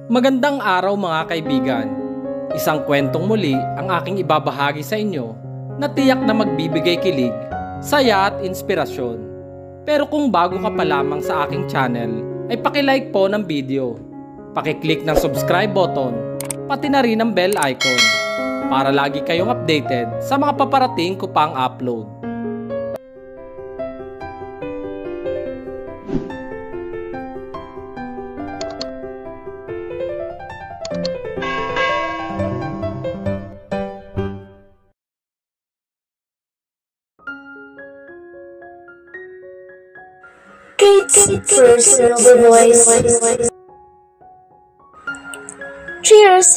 Magandang araw mga kaibigan. Isang kwentong muli ang aking ibabahagi sa inyo na tiyak na magbibigay kilig, saya at inspirasyon. Pero kung bago ka pa lamang sa aking channel, ay pakilike po ng video. Pakiclick ng subscribe button, pati na rin ang bell icon para lagi kayong updated sa mga paparating ko pang upload. Kate's personal voice. Cheers!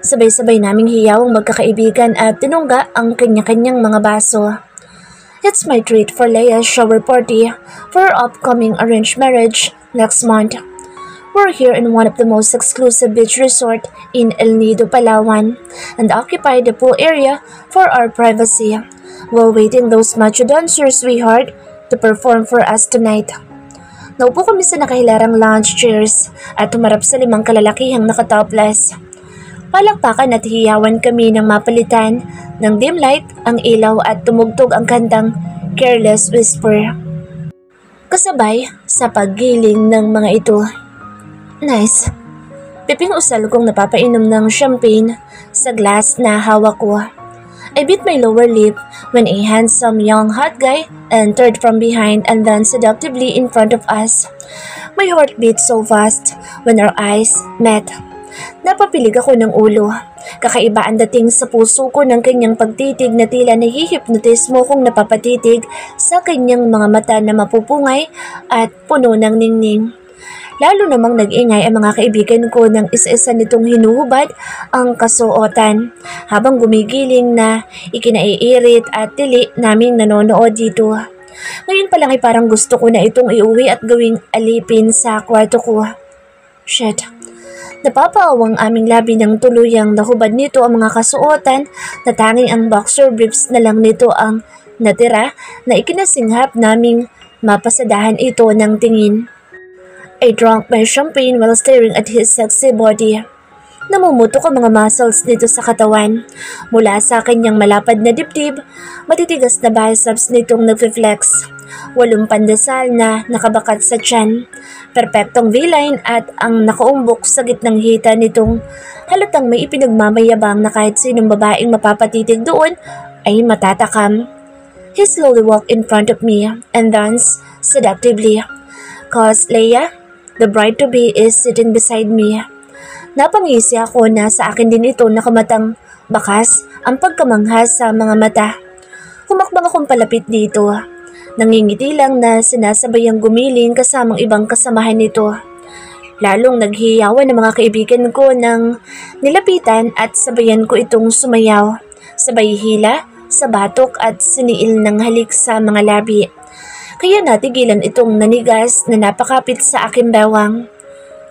Sabay-sabay naming hiyawang magkakaibigan at tinungga ang kanya-kanyang mga baso. It's my treat for Leia's shower party for her upcoming arranged marriage next month. We're here in one of the most exclusive beach resort in El Nido, Palawan, and occupy the pool area for our privacy, while waiting those macho dancers we hired to perform for us tonight. Naupo kami sa nakahilarang lounge chairs at tumarap sa 5 kalalakihang nakatopless. Palakpakan at hiyawan kami ng mapalitan ng dim light ang ilaw at tumugtog ang kantang Careless Whisper. Kasabay sa paggiling ng mga ito. Nice. Piping usal kong napapainom ng champagne sa glass na hawak ko. I bit my lower lip when a handsome young hot guy entered from behind and then seductively in front of us. My heart beat so fast when our eyes met. Napapilig ako ng ulo. Kakaiba ang dating sa puso ko ng kanyang pagtitig na tila nahihipnotis mo kung napapatitig sa kanyang mga mata na mapupungay at puno ng ningning. Lalo namang nag-ingay ang mga kaibigan ko nang isa-isa nitong hinuhubad ang kasuotan habang gumigiling na ikinaiirit at tili naming nanonood dito. Ngayon pa lang ay parang gusto ko na itong iuwi at gawing alipin sa kwarto ko. Shit. Napapaawang aming labi ng tuluyang nahubad nito ang mga kasuotan na tanging ang boxer briefs na lang nito ang natira na ikinasinghap naming mapasadahan ito ng tingin. I drank my champagne while staring at his sexy body. Namumutok ang mga muscles nito sa katawan. Mula sa kanyang malapad na dibdib, matitigas na biceps nitong nag-flex. 8 pandesal na nakabakat sa tiyan. Perpektong V-line at ang nakaumbok sa gitnang hita nitong halatang may ipinagmamayabang na kahit sinong babaeng mapapatitig doon ay matatakam. He slowly walked in front of me and danced seductively. Cause Leia, the bride-to-be, is sitting beside me. Napangisi ako na sa akin din ito nakamatang bakas ang pagkamangha sa mga mata. Humakbang akong palapit dito. Nangingiti lang na sinasabayang gumiling kasamang ibang kasamahan nito. Lalong naghiyawan ng mga kaibigan ko nang nilapitan at sabayan ko itong sumayaw. Sabay hila, sa batok at siniil ng halik sa mga labi. Kaya natigilan itong nanigas na napakapit sa aking bewang.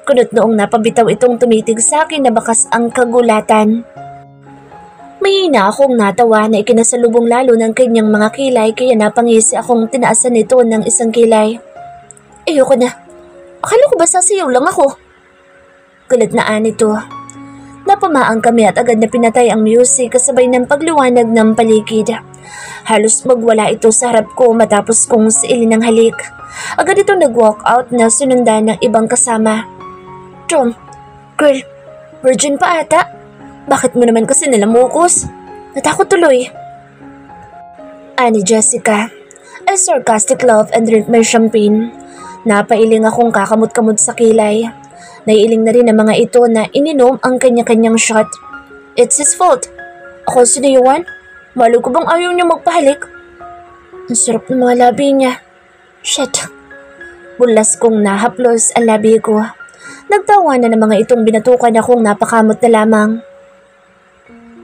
Kunot noong napabitaw itong tumitig sa akin na bakas ang kagulatan. Mahina akong natawa na ikinasalubong lalo ng kanyang mga kilay kaya napangisi akong tinaasan nito ng isang kilay. Ayoko na. Akala ko ba sasayaw lang ako? Galit na anito. Napamaan kami at agad na pinatay ang music kasabay ng pagliwanag ng paligid. Halos magwala ito sa harap ko matapos kong siilin ng halik. Agad ito nag-walk out na sunundan ng ibang kasama. Tom, girl, virgin pa ata. Bakit mo naman kasi nalamukos? Natakot tuloy. Ani Jessica. I sarcastic laugh and drink my champagne. Napailing akong kakamot-kamot sa kilay. Naiiling na rin ang mga ito na ininom ang kanya-kanyang shot. It's his fault. Ako sinayuan? Malo ko bang ayaw niya magpahalik? Ang sarap ng mga labi niya. Shit. Bulas kong nahaplos ang labi ko. Nagtawa na ng mga itong binatukan akong napakamot na lamang.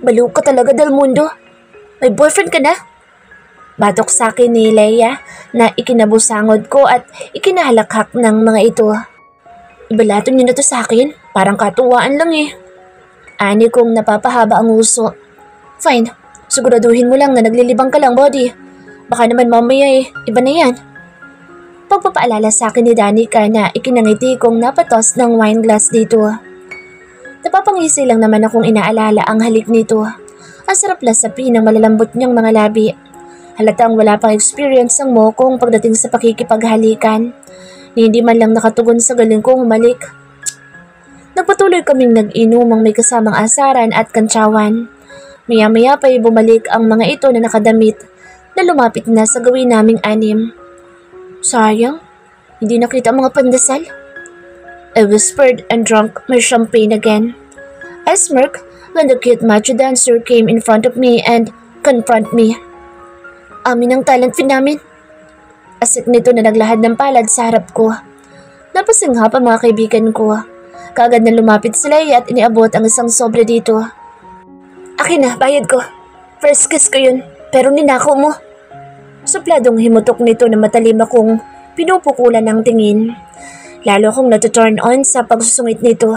Baliw ka talaga, Del Mundo. May boyfriend ka na? Batok sa akin ni Leia na ikinabusangod ko at ikinahalakhak ng mga ito. Ibalato niyo na to sa akin. Parang katuwaan lang eh. Ani kong napapahaba ang uso. Fine. Siguraduhin mo lang na naglilibang ka lang, body. Baka naman mamaya iba na yan. Pagpapaalala sa akin ni Danica na ikinangiti kong napatos ng wine glass dito. Napapangisi lang naman akong inaalala ang halik nito. Ang sarap lasapin ng malalambot niyang mga labi. Halatang wala pang experience ang mokong pagdating sa pakikipaghalikan. Ni hindi man lang nakatugon sa galing kong humalik. Nagpatuloy kaming nag-inumang may kasamang asaran at kantsawan. Maya-maya pa'y bumalik ang mga ito na nakadamit na lumapit na sa gawin naming 6. Sayang, hindi nakita ang mga pandasal. I whispered and drank my champagne again. I smirked when the cute macho dancer came in front of me and confront me. Amin ang talent fin namin. Asik nito na naglahad ng palad sa harap ko. Napasinghap ang mga kaibigan ko. Kaagad na lumapit sila at iniabot ang isang sobre dito. Akin na, bayad ko. First kiss ko yun, pero ninako mo. Supladong himutok nito na matalim akong pinupukulan ng tingin. Lalo akong natuturn on sa pagsusungit nito.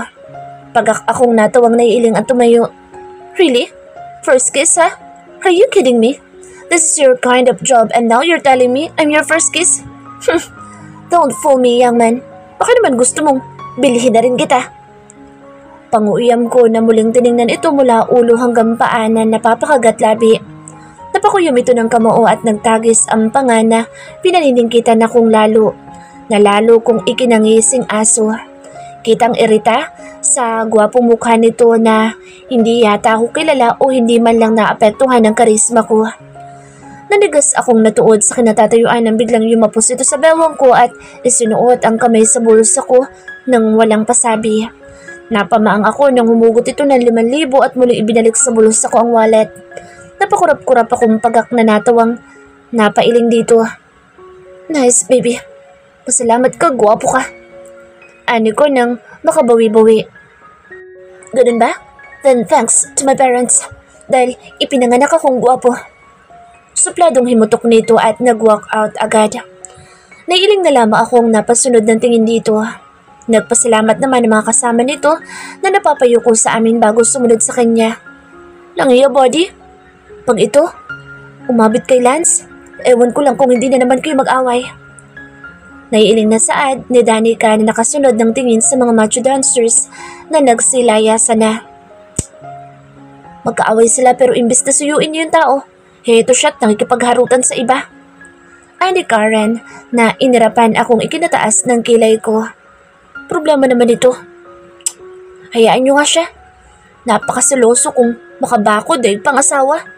Akong natawang naiiling at tumayo. Really? First kiss ha? Are you kidding me? This is your kind of job and now you're telling me I'm your first kiss? Don't fool me, young man. Baka naman gusto mong bilhin na rin kita. Panguiyam ko na muling tiningnan ito mula ulo hanggang paanan na napapakagat labi. Napakuyom ito ng kamao at nagtagis ang panga na pinaniningkitan akong lalo kong ikinangising aso. Kitang irita sa gwapong mukha nito na hindi yata ako kilala o hindi man lang naapektuhan ng karisma ko. Nanigas akong natuod sa kinatatayuan nang biglang yumapos ito sa bewang ko at isinuot ang kamay sa bulsa ko nang walang pasabi. Napamaang ako nang humugot ito ng 5,000 at muling ibinalik sa bulsa ko ang wallet. Napakurap-kurap akong pagak na natawang napailing dito. Nice baby. Pasalamat ka, gwapo ka. Ani ko nang makabawi-bawi. Ganun ba? Then thanks to my parents dahil ipinanganak akong gwapo. Supladong himutok nito at nag-walk out agad. Naiiling na lamang akong napasunod ng tingin dito. Nagpasalamat naman ang mga kasama nito na napapayuko sa amin bago sumunod sa kanya. Langiya body? Pag ito, umabit kay Lance, ewan ko lang kung hindi na naman kayo mag-away. Naiiling na saad ni Danica na nakasunod ng tingin sa mga macho dancers na nagsilayasan na. Magkaaway sila pero imbes na suyuin niyo yung tao, heto siya't nakikipagharutan sa iba. Ay ni Karen na inirapan akong ikinataas ng kilay ko. Problema naman ito. Hayaan niyo nga siya. Napakasiloso kung makabakod ay pangasawa.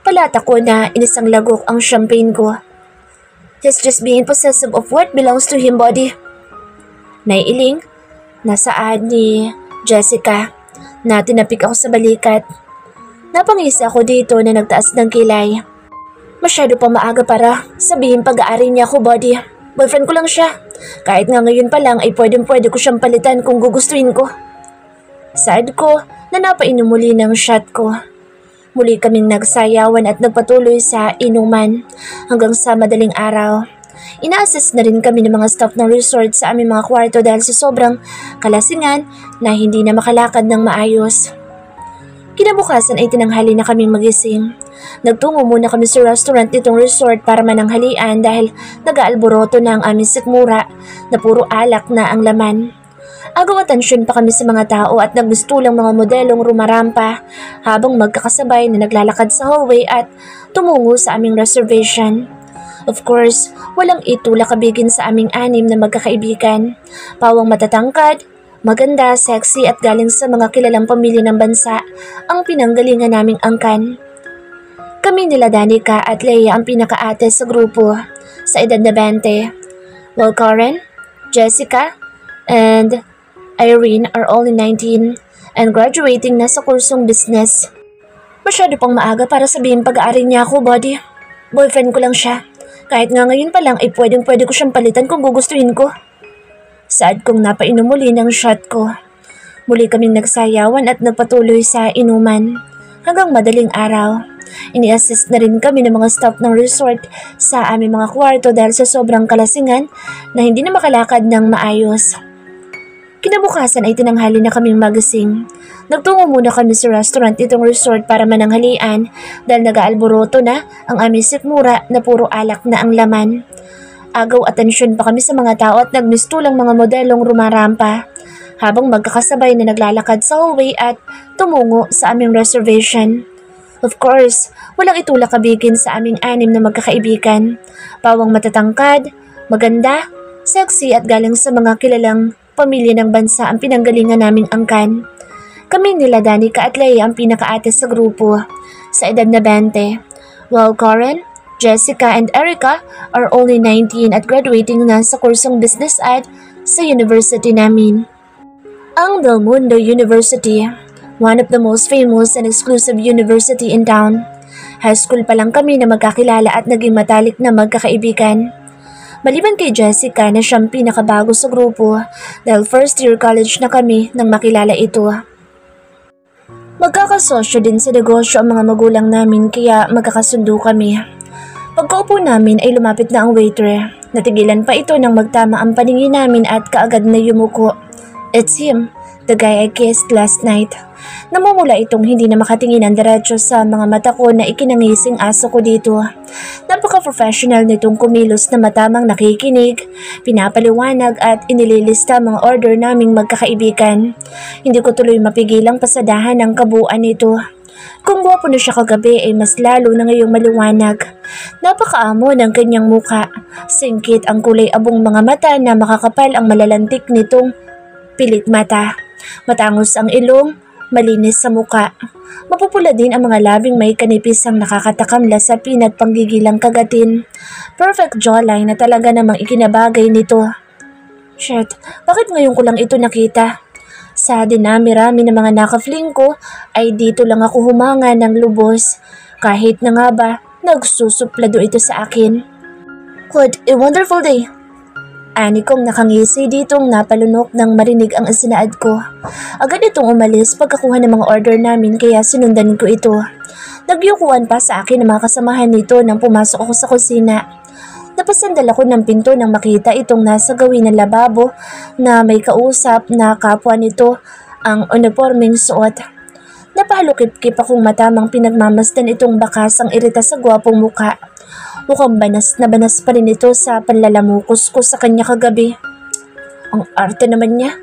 Palata ko na inisang lagok ang champagne ko. He's just being possessive of what belongs to him, body. Naiiling, nasaad ni Jessica na tinapik ako sa balikat. Napangisa ako dito na nagtaas ng kilay. Masyado pa maaga para sabihin pag-aari niya ako, body. Boyfriend ko lang siya. Kahit nga ngayon pa lang ay pwede ko siyang palitan kung gugustuhin ko. Sad ko na napainom muli ng shot ko. Muli kaming nagsayawan at nagpatuloy sa inuman hanggang sa madaling araw. Ina-assist na rin kami ng mga staff ng resort sa aming mga kwarto dahil sa sobrang kalasingan na hindi na makalakad ng maayos. Kinabukasan ay tinanghali na kaming magising. Nagtungo muna kami sa restaurant nitong resort para mananghalian dahil nag-aalboroto na ang aming sikmura na puro alak na ang laman. Agaw atensyon pa kami sa mga tao at nagmistulang mga modelong rumarampa habang magkakasabay na naglalakad sa hallway at tumungo sa aming reservation. Of course, walang itulakabigin sa aming 6 na magkakaibigan. Pawang matatangkad, maganda, sexy at galing sa mga kilalang pamilya ng bansa ang pinanggalingan naming angkan. Kami nila Danica at Leia ang pinakaate sa grupo sa edad na 20. While Karen, Jessica, and Irene are only 19 and graduating na sa kursong business. Masyado pang maaga para sabihin pag-aari niya ako, body. Boyfriend ko lang siya. Kahit nga ngayon pa lang ay pwede ko siyang palitan kung gugustuhin ko. Saad kong napainom muli ng shot ko. Muli kaming nagsayawan at nagpatuloy sa inuman. Hanggang madaling araw. Ini-assist na rin kami ng mga staff ng resort sa aming mga kwarto dahil sa sobrang kalasingan na hindi na makalakad ng maayos. Kinabukasan ay tinanghali na kaming magising. Nagtungo muna kami sa restaurant itong resort para mananghalian dahil nag-aalboroto na ang aming sikmura na puro alak na ang laman. Agaw atensyon pa kami sa mga tao at nagmistulang mga modelong rumarampa habang magkakasabay na naglalakad sa hallway at tumungo sa aming reservation. Of course, walang itulak-kabigin sa aming 6 na magkakaibigan. Pawang matatangkad, maganda, sexy at galing sa mga kilalang pamilya ng bansa ang pinanggalingan naming angkan. Kami nila Danica at Leia ang pinakaate sa grupo, sa edad na 20, while Karen, Jessica and Erica are only 19 at graduating na sa kursong business ad sa university namin. Ang Del Mundo University, one of the most famous and exclusive university in town. High school pa lang kami na magkakilala at naging matalik na magkakaibigan. Maliban kay Jessica na siyang pinakabago sa grupo dahil first year college na kami nang makilala ito. Magkakasosyo din sa negosyo ang mga magulang namin kaya magkakasundo kami. Pagkaupo namin ay lumapit na ang waiter. Natigilan pa ito nang magtama ang paningin namin at kaagad na yumuko. It's him, the guy I kissed last night. Namumula itong hindi na makatingin ang diretso sa mga mata ko na ikinangising aso ko dito. Napaka-professional nitong kumilos na matamang nakikinig, pinapaliwanag at inililista mga order naming magkakaibigan. Hindi ko tuloy mapigilang pasadahan ang kabuuan nito. Kung gwapo na siya kagabi ay mas lalo na ngayong maliwanag. Napakaamo ng kanyang muka. Singkit ang kulay abong mga mata na makakapal ang malalantik nitong pilik mata. Matangos ang ilong, malinis sa muka. Mapupula din ang mga labing may kanipisang nakakatakamla sa pinat panggigilang kagatin. Perfect jawline na talaga namang ikinabagay nito. Shit, bakit ngayon ko lang ito nakita? Sa dinami-rami ng mga nakafling ko ay dito lang ako humanga ng lubos. Kahit na nga ba, nagsusuplado ito sa akin. What a wonderful day! Ani kong nakangisi ditong napalunok nang marinig ang isinaad ko. Agad itong umalis pagkakuha ng mga order namin kaya sinundan ko ito. Nagyukuan pa sa akin ang mga kasamahan nito nang pumasok ako sa kusina. Napasandal ako ng pinto nang makita itong nasa gawin ng lababo na may kausap na kapwa nito ang uniformeng suot. Napahalukip-kip akong matamang pinagmamasdan itong bakasang irita sa gwapong muka. Mukhang banas na banas pa rin ito sa panlalamukos ko sa kanya kagabi. Ang arte naman niya.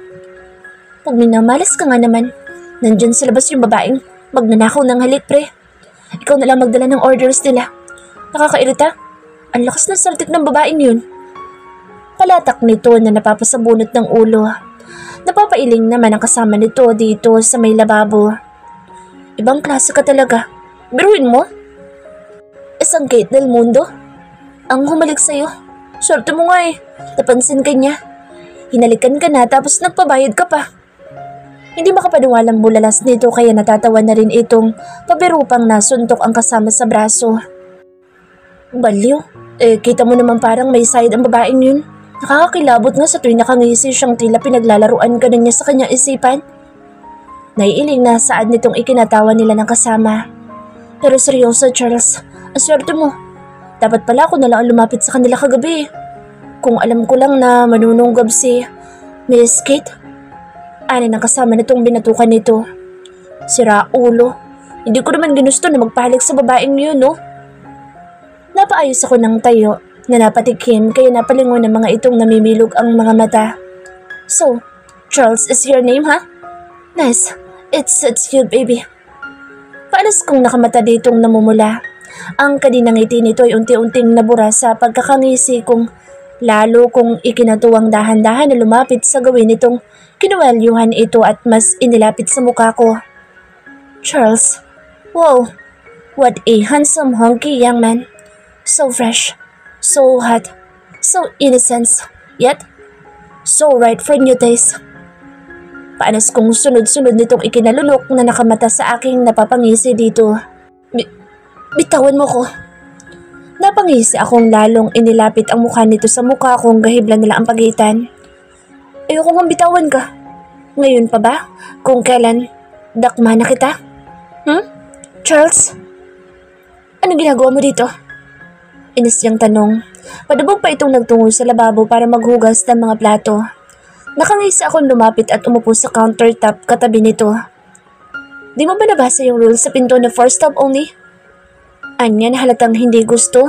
Pag minamalas ka nga naman, nandyan sa labas yung babaeng magnanakaw ng halik pre. Ikaw na lang magdala ng orders nila. Nakakairita. Ang lakas ng saltik ng babaeng yun. Palatak nito na napapasabunot ng ulo. Napapailing naman ang kasama nito dito sa may lababo. Ibang klase ka talaga. Biruin mo? Isang Kate Del Mundo? Ang humalik sa'yo. Swerte mo nga eh. Napansin ka niya. Hinalikan ka na tapos nagpabayad ka pa. Hindi makapaniwalang bulalas nito kaya natatawa na rin itong pabirupang nasuntok ang kasama sa braso. Baliw. Kita mo naman parang may side ang babaeng yun. Nakakakilabot nga sa tuwing nakangisi siyang tila pinaglalaruan ka na niya sa kanyang isipan. Naiiling na saad nitong ikinatawa nila ng kasama. Pero seryoso Charles, ang swerte mo. Dapat pala ako na lang lumapit sa kanila kagabi. Kung alam ko lang na manununggab si Miss Kate. Ani ng kasama nitong binatukan nito. Sira ulo. Hindi ko naman ginusto na magpahalik sa babaeng yun, no? Napaayos ako ng tayo na napatikim kaya napalingon ng mga itong namimilog ang mga mata. So, Charles is your name, ha? Nice. It's cute, baby. Paalas kong nakamata ditong namumula. Ang kaninang ngiti nito ay unti-unting nabura sa pagkakangisi kong lalo kong ikinatuwang dahan-dahan na lumapit sa gawin nitong kinuwelyuhan ito at mas inilapit sa mukha ko. Charles, wow, what a handsome hunky young man. So fresh, so hot, so innocent, yet so right for new taste. Paanas kong sunod-sunod nitong ikinalulok na nakamata sa aking napapangisi dito. Bitawan mo ko. Napangisi akong lalong inilapit ang mukha nito sa mukha kong gahiblan nila ang pagitan. Ayoko nga bitawan ka. Ngayon pa ba? Kung kailan dakma na kita? Charles? Anong ginagawa mo dito? Inis niyang tanong. Padabog pa itong nagtungo sa lababo para maghugas ng mga plato. Nakangisi akong lumapit at umupo sa countertop katabi nito. Di mo ba nabasa yung rules sa pinto na 4 stop only? Anya na halatang hindi gusto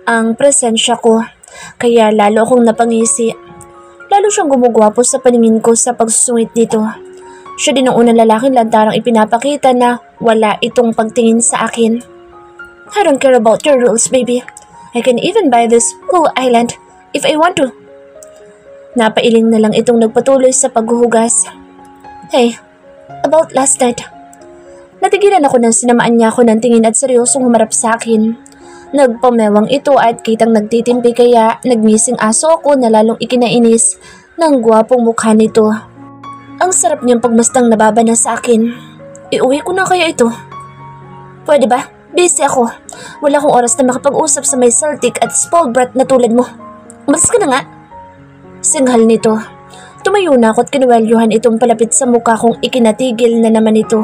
ang presensya ko, kaya lalo akong napangisi. Lalo siyang gumugwapo sa paningin ko sa pagsusungit dito. Siya din ang unang lalaking lantarang ipinapakita na wala itong pagtingin sa akin. I don't care about your rules, baby. I can even buy this whole island if I want to. Napailing na lang itong nagpatuloy sa paghuhugas. Hey, about last night. Natigilan ako nang sinamaan niya ako ng tingin at seryosong humarap sa akin. Nagpamewang ito at kitang nagtitimpi kaya nagmising aso ako na lalong ikinainis ng gwapong mukha nito. Ang sarap niyang pagmastang nababa na sa akin. Iuwi ko na kaya ito? Pwede ba? Busy ako. Wala akong oras na makapag-usap sa may Celtic at spoiled brat na tulad mo. Umalis ka na nga. Singhal nito. Tumayo na ako at kinuwelyuhan itong palapit sa mukha kong ikinatigil na naman ito.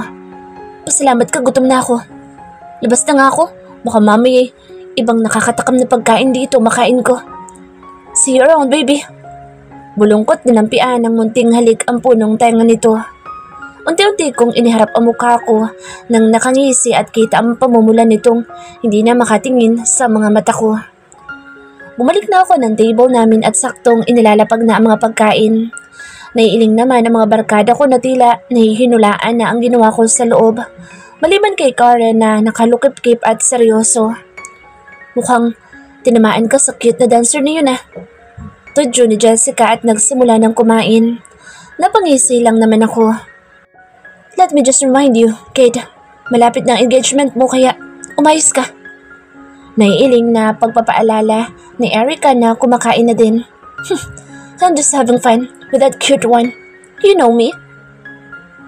Pasalamat ka, gutom na ako. Labas na nga ako. Baka mamaya ibang nakakatakam na pagkain dito makain ko. See you around, baby. Bulungkot ninampian ng munting halik ang punong tenga nito. Unti-unti kong iniharap ang mukha ko nang nakangisi at kita ang pamumulan nitong hindi na makatingin sa mga mata ko. Bumalik na ako ng table namin at saktong inilalapag na ang mga pagkain. Naiiling naman ang mga barkada ko na tila nahihinulaan na ang ginawa ko sa loob. Maliban kay Karen na nakalukip-kip at seryoso. Mukhang tinamaan ka sa cute na dancer na yun ah. Tudyo ni Jessica at nagsimula ng kumain. Napangisi lang naman ako. Let me just remind you, Kate, malapit na ang engagement mo kaya umayos ka. Naiiling na pagpapaalala ni Erica na kumakain na din. I'm just having fun with that cute one. You know me.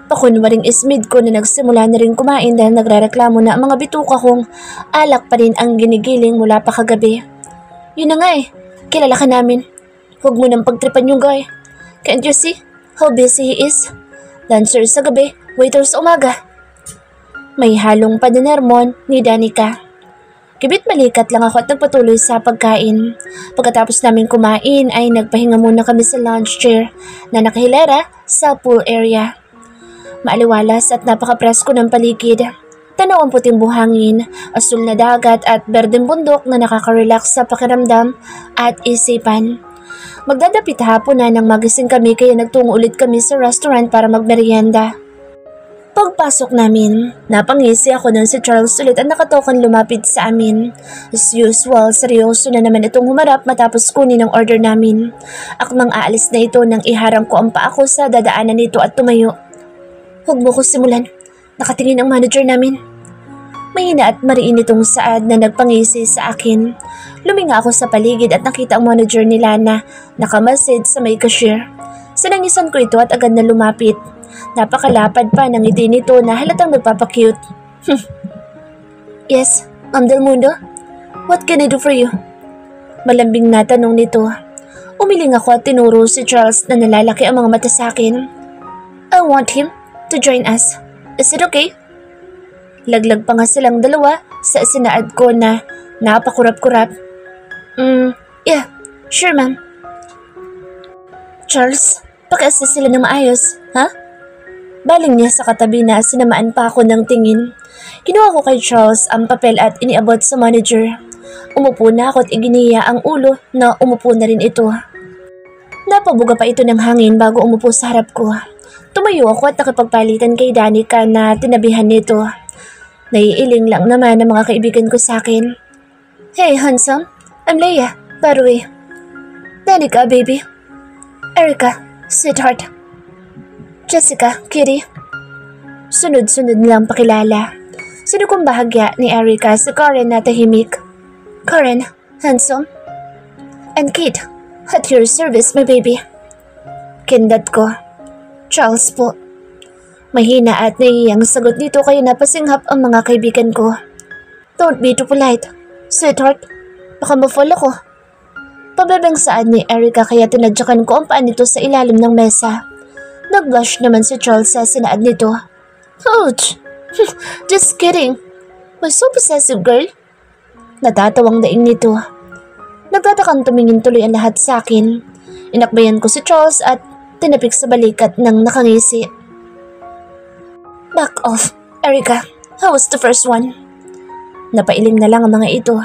Pakunwaring ismid ko na nagsimula na rin kumain dahil nagrereklamo na ang mga bituka kong alak pa rin ang ginigiling mula pa kagabi. Yun na nga eh, kilala ka namin. Huwag mo nang pagtripan yung guy. Can't you see how busy he is? Dancer sa gabi, waiter sa umaga. May halong padanermon ni Danica. Kibit balikat lang ako at nagpatuloy sa pagkain. Pagkatapos namin kumain ay nagpahinga muna kami sa lounge chair na nakahilera sa pool area. Maaliwalas at napaka-presko ng paligid. Tanaw ang puting buhangin, asul na dagat at berdeng bundok na nakaka-relax sa pakiramdam at isipan. Magdadapit hapon na nang magising kami kaya nagtungo ulit kami sa restaurant para magmerienda. Pagpasok namin, napangisi ako nang si Charles ulit at nakatokan lumapit sa amin. As usual, seryoso na naman itong humarap matapos kunin ang order namin. Akmang aalis na ito nang iharang ko ang paa ko sa dadaanan nito at tumayo. Huwag mo ko simulan, nakatingin ang manager namin. Mahina at mariin itong saad na nagpangisi sa akin. Luminga ako sa paligid at nakita ang manager nila na nakamasid sa may cashier. Sinangisan ko ito at agad na lumapit. Napakalapad pa ng ngiti nito na halatang nagpapakute. Yes, Ma'am Del Mundo? What can I do for you? Malambing na tanong nito. Umiling ako at tinuro si Charles na nalalaki ang mga mata sa akin. I want him to join us. Is it okay? Laglag pa nga silang dalawa sa sinaad ko na napakurap-kurap. Yeah, sure ma'am. Charles, paki-assist sila ng maayos, ha? Baling niya sa katabi na sinamaan pa ako ng tingin. Kinuha ko kay Charles ang papel at iniabot sa manager. Umupo na ako at iginiya ang ulo na umupo na rin ito. Napabuga pa ito ng hangin bago umupo sa harap ko. Tumayo ako at nakipagpalitan kay Danica na tinabihan nito. Naiiling lang naman ang mga kaibigan ko sa akin. Hey, handsome. I'm Leia, by the way. Danica, baby. Erica, sweetheart. Jessica, kitty. Sunod-sunod nilang pakilala. Sino kong bahagya ni Erica si Karen na tahimik. Karen, handsome. And Kate, at your service, my baby. Kindat ko. Charles po. Mahina at naiyang sagot nito kaya napasinghap ang mga kaibigan ko. Don't be too polite, sweetheart. Baka ma-fall ako. Pabebeng saad ni Erica kaya tinadyakan ko ang paa nito sa ilalim ng mesa. Nag-blush naman si Charles sa sinaad nito. Ouch! Just kidding. Why so possessive, girl? Natatawang daing nito. Nagtatakang tumingin tuloy ang lahat sa akin. Inakbayan ko si Charles at tinapik sa balikat ng nakangisi. Back off, Erica. How was the first one? Napailing na lang ang mga ito.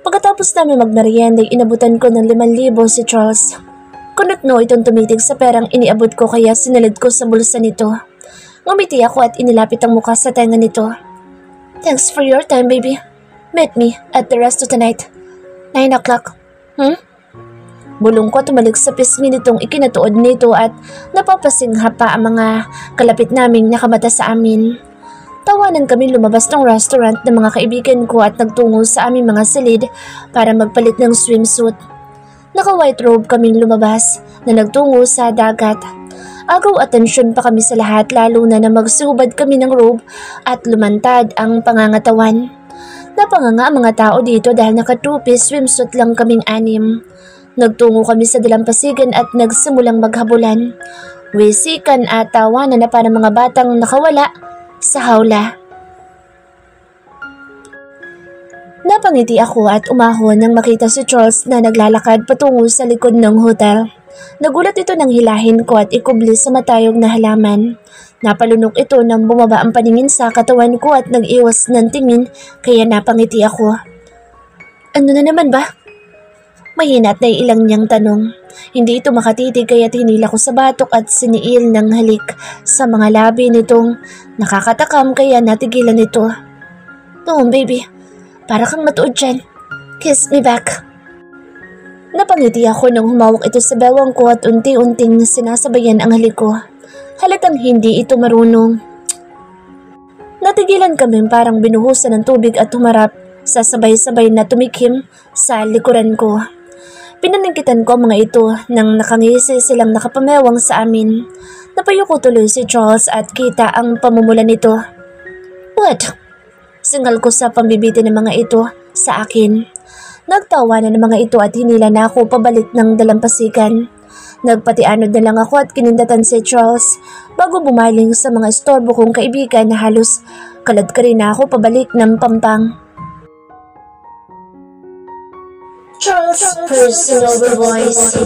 Pagkatapos namin magmerienda, inabutan ko ng 5,000 si Charles. Kunot-no itong tumitig sa perang iniabot ko kaya sinalid ko sa bulsa nito. Ngumiti ako at inilapit ang mukha sa tenga nito. Thanks for your time, baby. Meet me at the resto tonight. 9 o'clock. Bulong ko tumalik sa pisngi nitong ikinatuod nito at napapasingha pa ang mga kalapit naming nakamata sa amin. Tawanan kami lumabas ng restaurant ng mga kaibigan ko at nagtungo sa aming mga silid para magpalit ng swimsuit. Naka-white robe kaming lumabas na nagtungo sa dagat. Agaw atensyon pa kami sa lahat lalo na magsihubad kami ng robe at lumantad ang pangangatawan. Napanganga ang mga tao dito dahil naka 2-piece swimsuit lang kaming 6. Nagtungo kami sa dalampasigan at nagsimulang maghabulan. Wisikan at tawanan na para mga batang nakawala sa hawla. Napangiti ako at umahon nang makita si Charles na naglalakad patungo sa likod ng hotel. Nagulat ito nang hilahin ko at ikubli sa matayog na halaman. Napalunok ito nang bumaba ang paningin sa katawan ko at nag-iwas ng tingin kaya napangiti ako. Ano na naman ba? Mahina at naiilang niyang tanong. Hindi ito makatitig kaya tinila ko sa batok at siniil ng halik sa mga labi nitong nakakatakam kaya natigilan ito. Oh baby, para kang matuod dyan. Kiss me back. Napangiti ako nang humawak ito sa bewang ko at unti-unting sinasabayan ang halik ko. Halatang hindi ito marunong. Natigilan kami parang binuhusan ng tubig at humarap sa sabay-sabay na tumikim sa likuran ko. Pinaningkitan ko ang mga ito nang nakangisi silang nakapamewang sa amin. Napayuko tuloy si Charles at kita ang pamumula nito. What? Singal ko sa pambibitin ng mga ito sa akin. Nagtawa na ng mga ito at hinila na ako pabalik ng dalampasigan. Nagpatianod na lang ako at kinindatan si Charles bago bumaling sa mga istorbo kong kaibigan na halos kalad ka rin na ako pabalik ng Pampang. Charles' personal voice.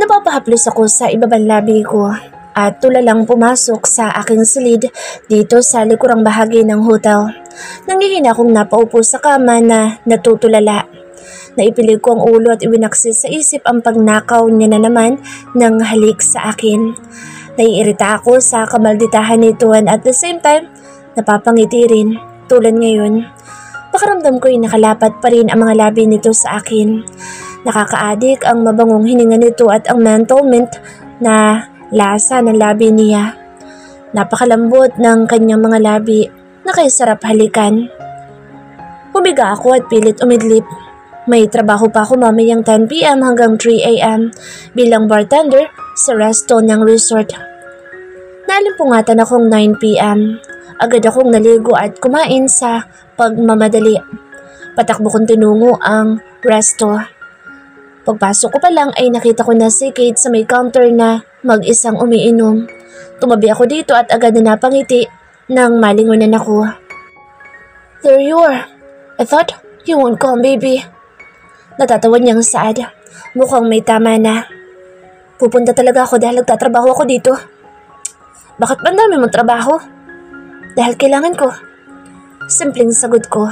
Napapahaplos ako sa ibabang labi ko at tulalang pumasok sa aking silid dito sa likurang bahagi ng hotel. Nangihina akong napaupo sa kama na natutulala. Naipilig ko ang ulo at iwinaksis sa isip ang pagnakaw niya na naman ng halik sa akin. Naiirita ako sa kamalditahan nito and at the same time, napapangiti rin tulad ngayon. Pakaramdam ko'y nakalapat pa rin ang mga labi nito sa akin. Nakakaadik ang mabangong hininga nito at ang mental mint na lasa ng labi niya. Napakalambot ng kanyang mga labi na kay sarap halikan. Humiga ako at pilit umidlip. May trabaho pa ako mamayang 10 PM hanggang 3 AM bilang bartender sa resto ng resort. Nalimpungatan akong 9 PM. Agad akong naligo at kumain sa pagmamadali. Patakbo kong tinungo ang resto. Pagpasok ko pa lang ay nakita ko na si Kate sa may counter na mag-isang umiinom. Tumabi ako dito at agad na napangiti nang malingunan ako. There you are. I thought you won't come, baby. Natatawa niyang sad. Mukhang may tama na. Pupunta talaga ako dahil nagtatrabaho ako dito. Bakit ba dami mong trabaho? Dahil kailangan ko. Simpleng sagot ko.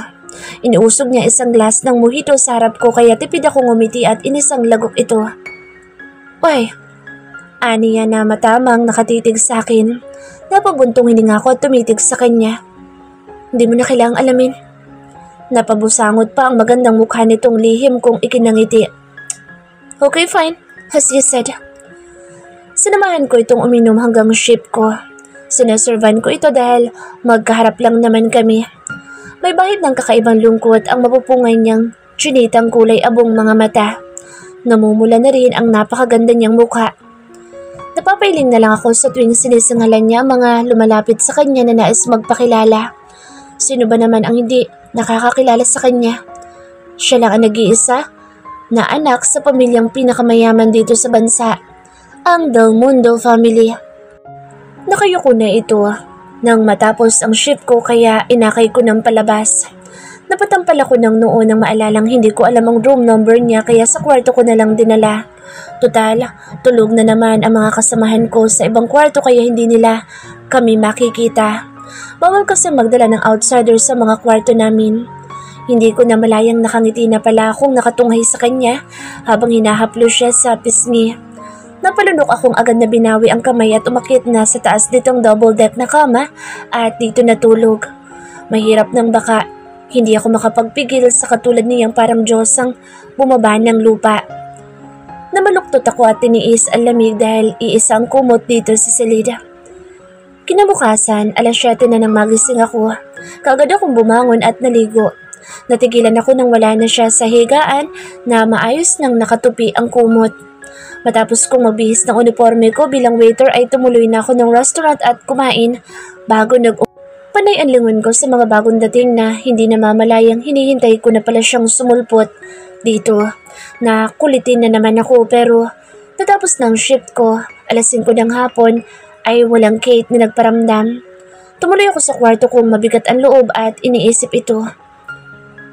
Iniusog niya isang glass ng mojito sa harap ko kaya tipid akong ngumiti at inisang lagok ito. Uy, aniya na matamang nakatitig sa akin. Napabuntong hininga ko at tumitig sa kanya. Hindi mo na kailangang alamin. Napabusangot pa ang magandang mukha nitong lihim kong ikinangiti. Okay, fine. As you said. Sinamahan ko itong uminom hanggang ship ko. Sineservan ko ito dahil magkaharap lang naman kami. May bahid ng kakaibang lungkot ang mapupungay niyang tsinitang kulay abong mga mata. Namumula na rin ang napakaganda niyang mukha. Napapailing na lang ako sa tuwing sinisingalan niya ang mga lumalapit sa kanya na nais magpakilala. Sino ba naman ang hindi nakakakilala sa kanya? Siya lang ang nag-iisa na anak sa pamilyang pinakamayaman dito sa bansa, ang Del Mundo family. Nakayuko na ito nang matapos ang shift ko kaya inakay ko ng palabas. Napatampal ako ng noo nang maalalang hindi ko alam ang room number niya kaya sa kwarto ko na lang dinala. Total, tulog na naman ang mga kasamahan ko sa ibang kwarto kaya hindi nila kami makikita. Bawal kasi magdala ng outsider sa mga kwarto namin. Hindi ko na malayang nakangiti na pala akong nakatunghay sa kanya habang hinahaplo siya sa pisngi. Napalunok akong agad na binawi ang kamay at umakyat na sa taas nitong double deck na kama at dito natulog. Mahirap nang baka hindi ako makapagpigil sa katulad niyang parang Diyosang bumaba ng lupa. Namaluktot ako at tiniis ang lamig dahil iisa ang kumot dito sa silid. Kinabukasan, 7:00 na nang magising ako. Kaagad akong bumangon at naligo. Natigilan ako nang wala na siya sa higaan na maayos nang nakatupi ang kumot. Matapos kong magbihis ng uniforme ko bilang waiter ay tumuloy na ako ng restaurant at kumain bago panay ang lingon ko sa mga bagong dating na hindi namamalayang hinihintay ko na pala siyang sumulpot dito. Nakulitin na naman ako pero natapos ng shift ko, 5:00 ng hapon ay walang Kate na nagparamdam. Tumuloy ako sa kwarto kong mabigat ang loob at iniisip ito.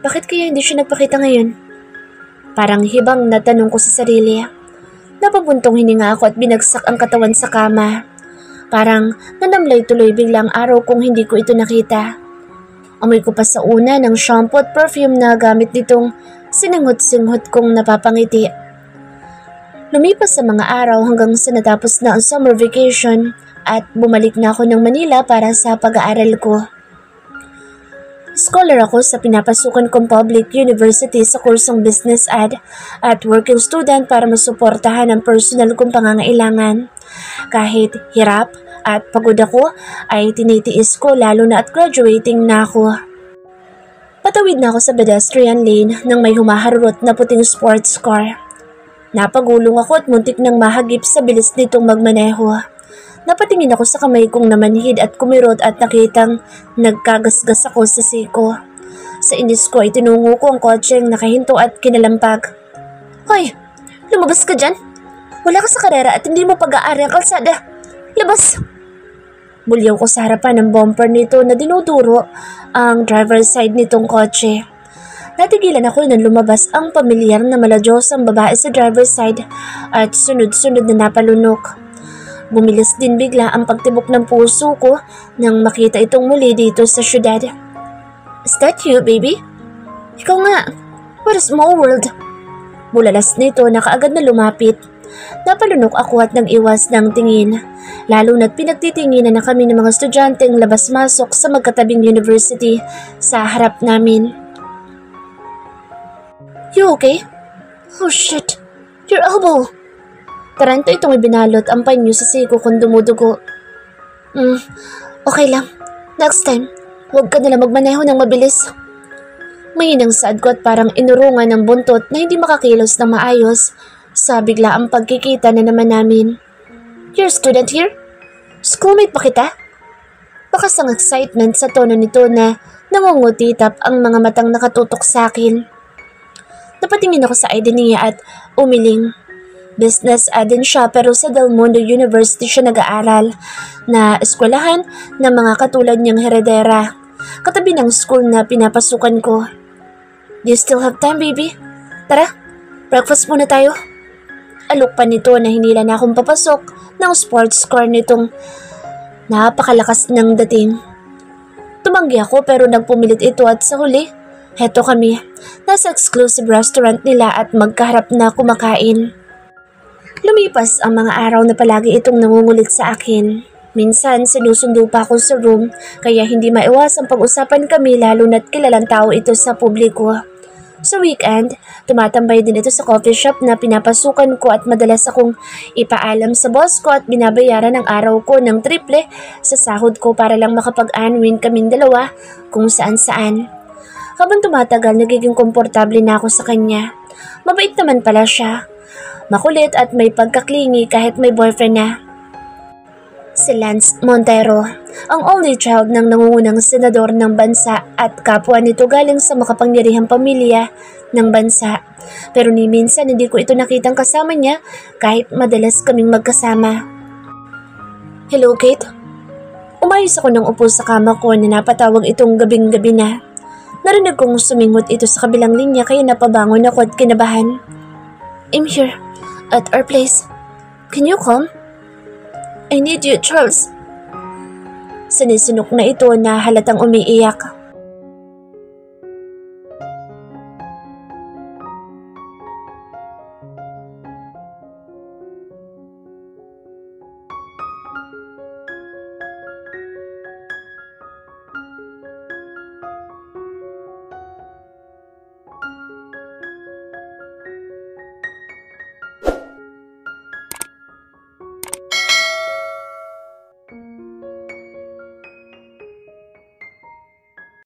Bakit kaya hindi siya nagpakita ngayon? Parang hibang na tanong ko sa sarili. Napabuntong hininga ako at binagsak ang katawan sa kama. Parang nanamlay tuloy biglang araw kung hindi ko ito nakita. Amoy ko pa sa una ng shampoo at perfume na gamit nitong sinanghot-singhot kong napapangiti. Lumipas sa mga araw hanggang sa natapos na ang summer vacation at bumalik na ako ng Manila para sa pag-aaral ko. Scholar ako sa pinapasukan kong public university sa kursong business ad at working student para masuportahan ang personal kong pangangailangan. Kahit hirap at pagod ako ay tinitiis ko lalo na at graduating na ako. Patawid na ako sa pedestrian lane nang may humaharurot na puting sports car. Napagulong ako at muntik nang mahagip sa bilis nitong magmaneho. Napatingin ako sa kamay kong namanhid at kumirot at nakitang nagkagasgas ako sa siko. Sa inis ko ay tinungo ko ang kotseng nakahinto at kinalampag. Hoy! Lumabas ka dyan! Wala ka sa karera at hindi mo pag-aari ang kalsada! Labas! Bulyaw ko sa harapan ng bumper nito na dinuduro ang driver's side nitong kotse. Natigilan ako nang lumabas ang pamilyar na maladyosang babae sa driver's side at sunod-sunod na napalunok. Bumilis din bigla ang pagtibok ng puso ko nang makita itong muli dito sa syudad. Is that you, baby? Ikaw nga. What a small world. Bulalas nito na kaagad na lumapit. Napalunok ako at nag-iwas ng tingin. Lalo na't pinagtitinginan na kami ng mga estudyanteng labas-masok sa magkatabing university sa harap namin. You okay? Oh shit. Your elbow. Taranto itong ibinalot ang panyo sa siko kung dumudugo. Okay lang. Next time, huwag ka nalang magmaneho ng mabilis. Mahinang saad ko at parang inurungan ng buntot na hindi makakilos ng maayos sa bigla ang pagkikita na naman namin. You're a student here? Schoolmate pa kita? Bakas ang excitement sa tono nito na nangungutitap ang mga matang nakatutok sa akin. Napatingin ako sa ID niya at umiling. Business din siya pero sa Del Mundo University siya nag-aaral na eskwelahan ng mga katulad niyang heredera, katabi ng school na pinapasukan ko. Do you still have time, baby? Tara, breakfast muna tayo. Alok pa nito na hinila na akong papasok ng sports car nitong napakalakas ng dating. Tumanggi ako pero nagpumilit ito at sa huli, heto kami, nasa exclusive restaurant nila at magkaharap na kumakain. Lumipas ang mga araw na palagi itong nangungulit sa akin. Minsan sinusundo pa ako sa room kaya hindi maiwasang pag-usapan kami lalo na't kilalang tao ito sa publiko. Sa weekend, tumatambay din ito sa coffee shop na pinapasukan ko at madalas akong ipaalam sa boss ko at binabayaran ang araw ko ng triple sa sahod ko para lang makapag-unwind kaming dalawa kung saan-saan. Habang tumatagal, nagiging komportable na ako sa kanya. Mabait naman pala siya. Makulit at may pagkaklingi kahit may boyfriend na. Si Lance Montero, ang only child ng nangungunang senador ng bansa at kapwa nito galing sa makapangyarihang pamilya ng bansa. Pero ni minsan hindi ko ito nakitang kasama niya kahit madalas kaming magkasama. Hello, Kate? Umayos ako ng upo sa kama ko na napatawag itong gabing-gabi na. Narinig kong sumingot ito sa kabilang linya kaya napabangon ako at kinabahan. I'm here, at our place. Can you come? I need you, Charles. Sinisinok na ito na halatang umiiyak.